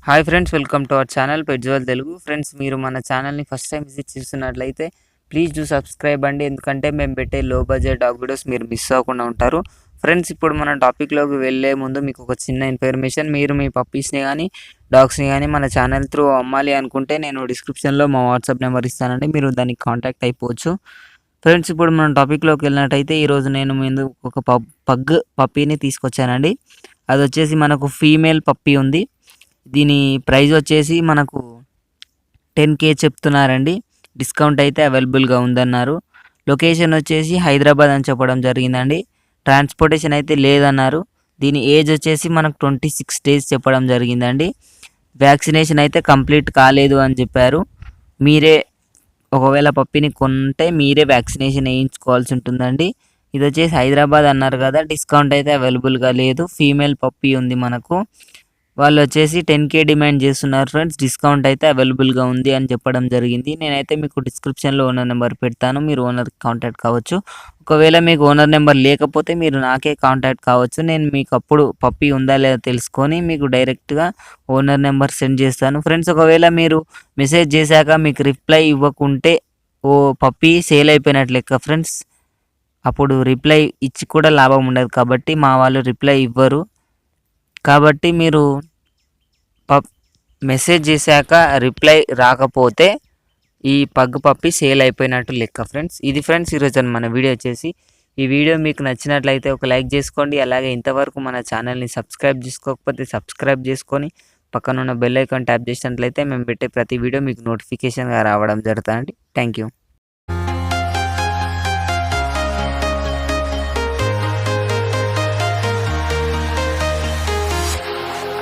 Hi friends, welcome to our channel పెట్జువల్ Telugu. Friends, మీరు మన ఛానల్ని ఫస్ట్ టైం విజిట్ చేస్తున్నట్లయితే ప్లీజ్ డూ సబ్స్క్రైబ్ అండి. ఎందుకంటే మేము పెట్టే లో బడ్జెట్ డాగ్ వీడియోస్ మీరు మిస్ అవ్వకుండా ఉంటారు. ఫ్రెండ్స్, ఇప్పుడు మన టాపిక్లోకి వెళ్ళే ముందు మీకు ఒక చిన్న ఇన్ఫర్మేషన్. మీరు మీ పప్పీస్ని కానీ డాగ్స్ని కానీ మన ఛానల్ త్రూ అమ్మాలి అనుకుంటే నేను డిస్క్రిప్షన్లో మా వాట్సాప్ నెంబర్ ఇస్తానండి, మీరు దానికి కాంటాక్ట్ అయిపోవచ్చు. ఫ్రెండ్స్, ఇప్పుడు మనం టాపిక్లోకి వెళ్ళినట్టయితే ఈరోజు నేను ముందు ఒక పగ్ పప్పీని తీసుకొచ్చానండి. అది వచ్చేసి మనకు ఫీమేల్ పప్పీ ఉంది. దీని ప్రైస్ వచ్చేసి మనకు 10K చెప్తున్నారండి. డిస్కౌంట్ అయితే అవైలబుల్గా ఉందన్నారు. లొకేషన్ వచ్చేసి హైదరాబాద్ అని చెప్పడం జరిగిందండి. ట్రాన్స్పోర్టేషన్ అయితే లేదన్నారు. దీని ఏజ్ వచ్చేసి మనకు 26 days చెప్పడం జరిగిందండి. వ్యాక్సినేషన్ అయితే కంప్లీట్ కాలేదు అని చెప్పారు. మీరే ఒకవేళ పప్పిని కొంటే మీరే వ్యాక్సినేషన్ వేయించుకోవాల్సి ఉంటుందండి. ఇది వచ్చేసి హైదరాబాద్ అన్నారు కదా, డిస్కౌంట్ అయితే అవైలబుల్గా లేదు. ఫీమేల్ పప్పీ ఉంది మనకు. వాళ్ళు వచ్చేసి 10K డిమాండ్ చేస్తున్నారు ఫ్రెండ్స్. డిస్కౌంట్ అయితే అవైలబుల్గా ఉంది అని చెప్పడం జరిగింది. నేనైతే మీకు డిస్క్రిప్షన్లో ఓనర్ నెంబర్ పెడతాను, మీరు ఓనర్కి కాంటాక్ట్ కావచ్చు. ఒకవేళ మీకు ఓనర్ నెంబర్ లేకపోతే మీరు నాకే కాంటాక్ట్ కావచ్చు. నేను మీకు అప్పుడు పప్పీ ఉందా లేదా తెలుసుకొని మీకు డైరెక్ట్గా ఓనర్ నెంబర్ సెండ్ చేస్తాను. ఫ్రెండ్స్, ఒకవేళ మీరు మెసేజ్ చేశాక మీకు రిప్లై ఇవ్వకుంటే పప్పీ సేల్ అయిపోయినట్లు లెక్క ఫ్రెండ్స్. అప్పుడు రిప్లై ఇచ్చి కూడా లాభం ఉండదు, కాబట్టి మా వాళ్ళు రిప్లై ఇవ్వరు. కాబట్టి మీరు మెసేజ్ చేశాక రిప్లై రాకపోతే ఈ పప్పీ సేల్ అయిపోయినట్టు లెక్క ఫ్రెండ్స్. ఇది ఫ్రెండ్స్ ఈరోజు మన వీడియో వచ్చేసి. ఈ వీడియో మీకు నచ్చినట్లయితే ఒక లైక్ చేసుకోండి. అలాగే ఇంతవరకు మన ఛానల్ని సబ్స్క్రైబ్ చేసుకోకపోతే సబ్స్క్రైబ్ చేసుకొని పక్కన ఉన్న బెల్ ఐకాన్ ట్యాప్ చేసినట్లయితే మేము పెట్టే ప్రతి వీడియో మీకు నోటిఫికేషన్గా రావడం జరుగుతుందండి. Thank you.